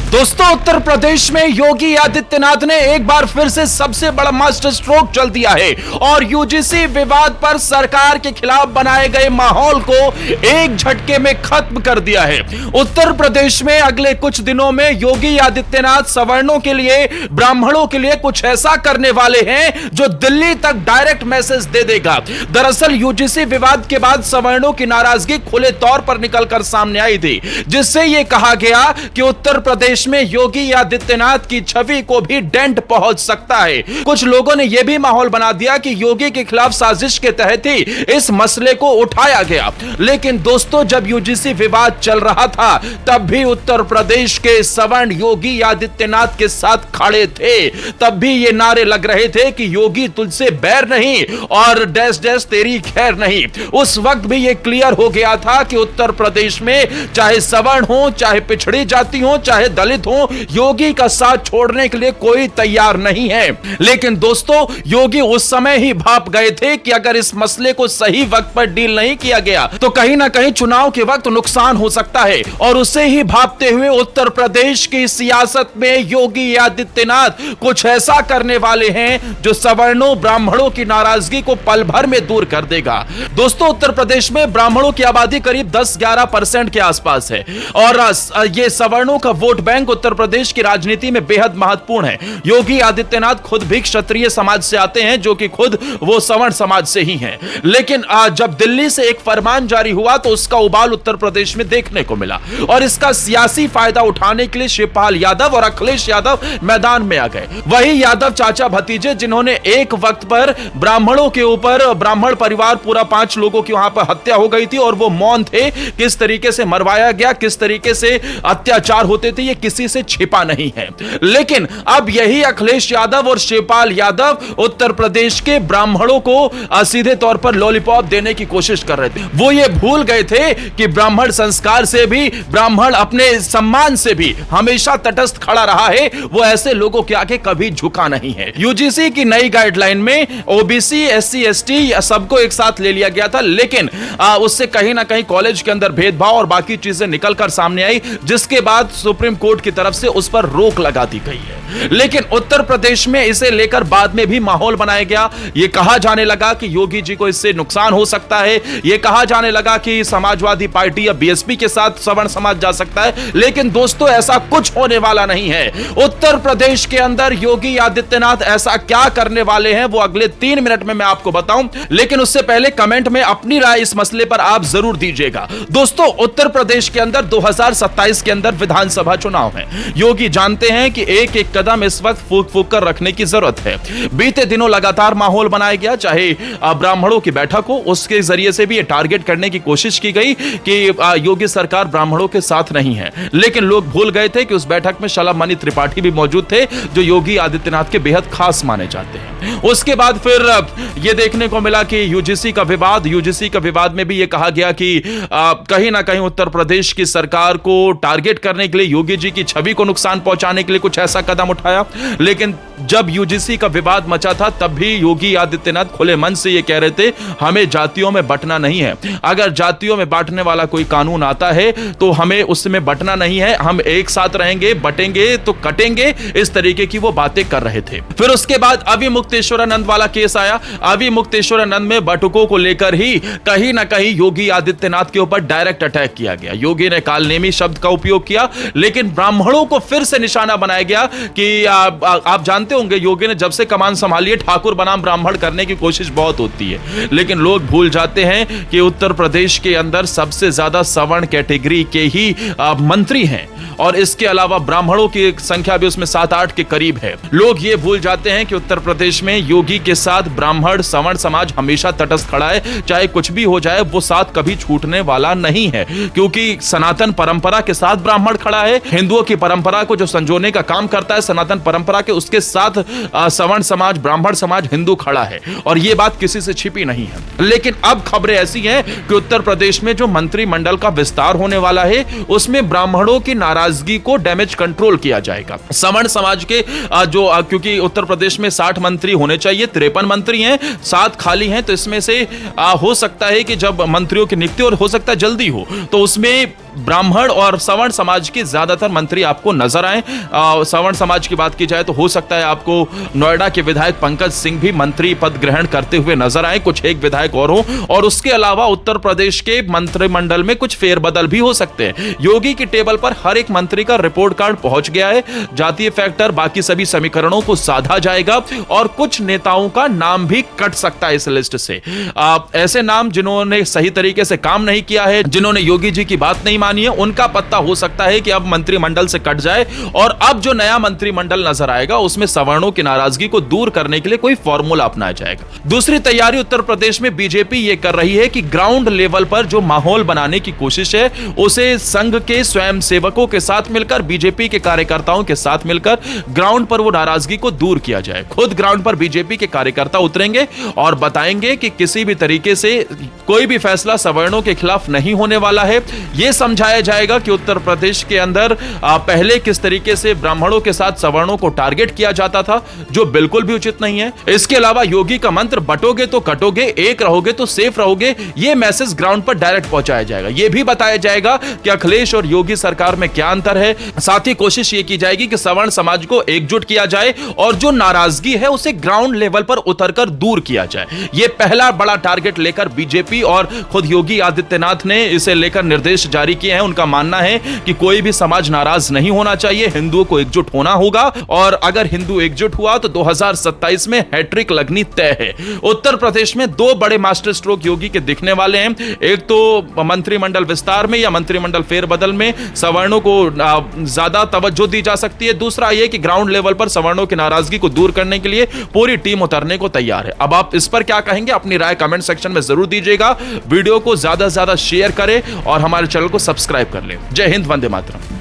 दोस्तों, उत्तर प्रदेश में योगी आदित्यनाथ ने एक बार फिर से सबसे बड़ा मास्टर स्ट्रोक चल दिया है और यूजीसी विवाद पर सरकार के खिलाफ बनाए गए माहौल को एक झटके में खत्म कर दिया है। उत्तर प्रदेश में अगले कुछ दिनों में योगी आदित्यनाथ सवर्णों के लिए, ब्राह्मणों के लिए कुछ ऐसा करने वाले हैं जो दिल्ली तक डायरेक्ट मैसेज दे देगा। दरअसल यूजीसी विवाद के बाद सवर्णों की नाराजगी खुले तौर पर निकलकर सामने आई थी, जिससे यह कहा गया कि उत्तर प्रदेश में योगी आदित्यनाथ की छवि को भी डेंट पहुंच सकता है। कुछ लोगों ने यह भी माहौल बना दिया कि योगी के खिलाफ साजिश के तहत ही इस मसले को उठाया गया। लेकिन दोस्तों, जब यूजीसी विवाद चल रहा था तब भी उत्तर प्रदेश के सवर्ण योगी आदित्यनाथ के साथ खड़े थे। तब भी ये नारे लग रहे थे कि योगी तुझसे बैर नहीं और डैश डैश तेरी खैर नहीं। उस वक्त भी ये क्लियर हो गया था कि उत्तर प्रदेश में चाहे सवर्ण हो, चाहे पिछड़ी जाति हो, चाहे दलित हो, योगी का साथ छोड़ने के लिए कोई तैयार नहीं है। लेकिन दोस्तों, योगी उस समय ही भाप गए थे कि अगर इस मसले को सही वक्त पर डील नहीं किया गया तो कहीं ना कहीं चुनाव के वक्त नुकसान हो सकता है। और उससे ही भापते हुए उत्तर प्रदेश की सियासत में योगी आदित्यनाथ कुछ ऐसा करने वाले हैं जो सवर्णों, ब्राह्मणों की नाराजगी को पल भर में दूर कर देगा। दोस्तों, उत्तर प्रदेश में ब्राह्मणों की आबादी करीब 10-11% के आसपास है और यह सवर्णों का वोट बैंक उत्तर प्रदेश की राजनीति में बेहद महत्वपूर्ण है। योगी आदित्यनाथ खुद भी क्षत्रिय समाज से आते हैं, जो कि खुद वो सवर्ण समाज से ही हैं। लेकिन जब दिल्ली से एक फरमान जारी हुआ तो उसका उबाल उत्तर प्रदेश में देखने को मिला और इसका सियासी फायदा उठाने के लिए शिवपाल यादव और अखिलेश यादव मैदान में आ गए। वही यादव चाचा भतीजे जिन्होंने एक वक्त पर ब्राह्मणों के ऊपर, ब्राह्मण परिवार पूरा 5 लोगों की वहां पर हत्या हो गई थी और वो मौन थे। किस तरीके से मरवाया गया, किस तरीके से अत्याचार होते थे, ये किसी से छिपा नहीं है। लेकिन अब यही अखिलेश यादव और शिवपाल यादव उत्तर प्रदेश के ब्राह्मणों को सीधे तौर पर लॉलीपॉप देने की कोशिश कर रहे थे। वो ये भूल गए थे कि ब्राह्मण संस्कार से भी, ब्राह्मण अपने सम्मान से भी हमेशा तटस्थ खड़ा रहा है। वो ऐसे लोगों के आगे कभी झुका नहीं है। यूजीसी की नई गाइडलाइन में ओबीसी, एससी, एसटी सबको एक साथ ले लिया गया था, लेकिन उससे कहीं ना कहीं कॉलेज के अंदर भेदभाव और बाकी चीजें निकलकर सामने आई, जिसके बाद सुप्रीम कोर्ट की तरफ से उस पर रोक लगा दी गई है। लेकिन उत्तर प्रदेश में इसे लेकर बाद में भी माहौल बनाया गया। यह कहा जाने लगा कि योगी जी को इससे नुकसान हो सकता है। यह कहा जाने लगा कि समाजवादी पार्टी या बीएसपी के साथ सवर्ण समाज जा सकता है। लेकिन दोस्तों, ऐसा कुछ होने वाला नहीं है। उत्तर प्रदेश के अंदर योगी आदित्यनाथ ऐसा क्या करने वाले हैं वो अगले 3 मिनट में मैं आपको बताऊं। लेकिन उससे पहले कमेंट में अपनी राय इस मसले पर आप जरूर दीजिएगा। दोस्तों, उत्तर प्रदेश के अंदर 2027 के अंदर विधानसभा चुनाव है। योगी जानते हैं कि एक एक कदम इस वक्त फूक फूक कर रखने की जरूरत है। बीते दिनों लगातार माहौल बनाया गया, चाहे ब्राह्मणों की बैठक हो, उसके जरिए से भी ये टारगेट करने की कोशिश की गई कि योगी सरकार ब्राह्मणों के साथ नहीं है। लेकिन लोग भूल गए थे कि उस बैठक में शलभ मणि त्रिपाठी भी मौजूद थे, जो योगी आदित्यनाथ के बेहद खास माने जाते हैं। उसके बाद फिर यह देखने को मिला कि यूजीसी का विवाद में भी यह कहा गया कि कहीं ना कहीं उत्तर प्रदेश की सरकार को टारगेट करने के लिए, योगी जी की छवि को नुकसान पहुंचाने के लिए कुछ ऐसा कदम उठाया। लेकिन जब यूजीसी का विवाद मचा था तब भी योगी आदित्यनाथ खुले मन से यह कह रहे थे, हमें जातियों में बंटना नहीं है। अगर जातियों में बांटने वाला कोई कानून आता है तो हमें उसमें बंटना नहीं है। हम एक साथ रहेंगे, बटेंगे तो कटेंगे, इस तरीके की वो बातें कर रहे थे। फिर उसके बाद अभी मुक्तेश्वरानंद वाला केस आया। अभी मुक्तेश्वरानंद में बटुकों को लेकर ही कहीं ना कहीं योगी आदित्यनाथ के ऊपर डायरेक्ट अटैक किया गया। योगी ने कालनेमी शब्द का उपयोग किया, लेकिन ब्राह्मणों को फिर से निशाना बनाया गया कि आप जानते होंगे, योगी ने जब से कमान संभाली है ठाकुर बनाम ब्राह्मण करने की कोशिश बहुत होती है। लेकिन लोग भूल जाते हैं कि उत्तर प्रदेश के अंदर सबसे ज्यादा सवर्ण कैटेगरी के ही मंत्री हैं और इसके अलावा ब्राह्मणों की संख्या भी उसमें 7-8 के करीब है। लोग ये भूल जाते हैं कि उत्तर प्रदेश में योगी के साथ ब्राह्मण, सवर्ण समाज हमेशा तटस्थ खड़ा है। चाहे कुछ भी हो जाए, वो साथ कभी छूटने वाला नहीं है, क्योंकि सनातन परंपरा के साथ ब्राह्मण खड़ा है। हिंदुओं की परंपरा को जो संजोने का काम करता है सनातन परंपरा के, उसके साथ सवर्ण समाज, ब्राह्मण समाज, हिंदू खड़ा है और यह बात किसी से छिपी नहीं है। लेकिन अब खबरें ऐसी हैं कि उत्तर प्रदेश में जो मंत्रिमंडल का विस्तार होने वाला है उसमें ब्राह्मणों की नाराजगी को डैमेज कंट्रोल किया जाएगा। सवर्ण समाज के क्योंकि उत्तर प्रदेश में 60 मंत्री होने चाहिए, 53 मंत्री हैं, 7 खाली हैं, तो इसमें से हो सकता है कि जब मंत्रियों की नियुक्ति और हो सकता है जल्दी हो, तो उसमें ब्राह्मण और सवर्ण समाज की ज्यादातर मंत्री आपको नजर आए। सवर्ण समाज की बात की जाए तो हो सकता है आपको नोएडा के विधायक पंकज सिंह भी मंत्री पद ग्रहण करते हुए नजर आए, कुछ एक विधायक और हो, और उसके अलावा उत्तर प्रदेश के मंत्रिमंडल में कुछ फेरबदल भी हो सकते हैं। योगी की टेबल पर हर एक मंत्री का रिपोर्ट कार्ड पहुंच गया है, जातीय फैक्टर बाकी सभी समीकरणों को साधा जाएगा और कुछ नेताओं का नाम भी कट सकता है इस लिस्ट से। ऐसे नाम जिन्होंने सही तरीके से काम नहीं किया है, जिन्होंने योगी जी की बात नहीं मानी है, उनका पत्ता हो सकता है कि अब मंत्रिमंडल से कट जाए और अब जो नया मंत्रिमंडल नजर आएगा उसमें सवर्णों की नाराजगी को दूर करने के लिए कोई फॉर्मूला अपनाया जाएगा। दूसरी तैयारी उत्तर प्रदेश में बीजेपी ये कर रही है कि ग्राउंड लेवल पर जो माहौल बनाने की कोशिश है उसे संघ के स्वयं सेवकों के साथ मिलकर, बीजेपी के कार्यकर्ताओं के साथ मिलकर ग्राउंड पर वो नाराजगी को दूर किया जाए। खुद ग्राउंड पर बीजेपी के कार्यकर्ता उतरेंगे और बताएंगे कि किसी भी तरीके से कोई भी फैसला सवर्णों के खिलाफ नहीं होने वाला है। यह समझाया जाएगा कि उत्तर प्रदेश के अंदर पहले किस तरीके से ब्राह्मणों के साथ सवर्णों को टारगेट किया जाता था, जो बिल्कुल भी उचित नहीं है। इसके अलावा योगी का मंत्र बटोगे तो कटोगे, एक रहोगे तो सेफ रहोगे, यह मैसेज ग्राउंड पर डायरेक्ट पहुंचाया जाएगा। यह भी बताया जाएगा कि अखिलेश और योगी सरकार में क्या अंतर है। साथ ही कोशिश यह की जाएगी कि सवर्ण समाज को एकजुट किया जाए और जो नाराजगी है उसे ग्राउंड लेवल पर उतरकर दूर किया जाए। यह पहला बड़ा टारगेट लेकर बीजेपी और खुद योगी आदित्यनाथ ने इसे लेकर निर्देश जारी किए हैं। उनका मानना है कि कोई भी समाज नाराज नहीं होना चाहिए, हिंदुओं को एकजुट होना होगा और अगर हिंदू एकजुट हुआ तो 2027 में हैट्रिक लगनी तय है। उत्तर प्रदेश में दो बड़े मास्टर स्ट्रोक योगी के दिखने वाले हैं। एक तो मंत्रिमंडल विस्तार में या मंत्रिमंडल फेरबदल में सवर्णों को ज्यादा तवज्जो दी जा सकती है। दूसरा यह कि ग्राउंड लेवल पर सवर्णों की नाराजगी को दूर करने के लिए पूरी टीम उतरने को तैयार है। अब आप इस पर क्या कहेंगे, अपनी राय कमेंट सेक्शन में जरूर दीजिएगा। वीडियो को ज्यादा से ज्यादा शेयर करें और हमारे चैनल को सब्सक्राइब कर लें। जय हिंद, वंदे मातरम।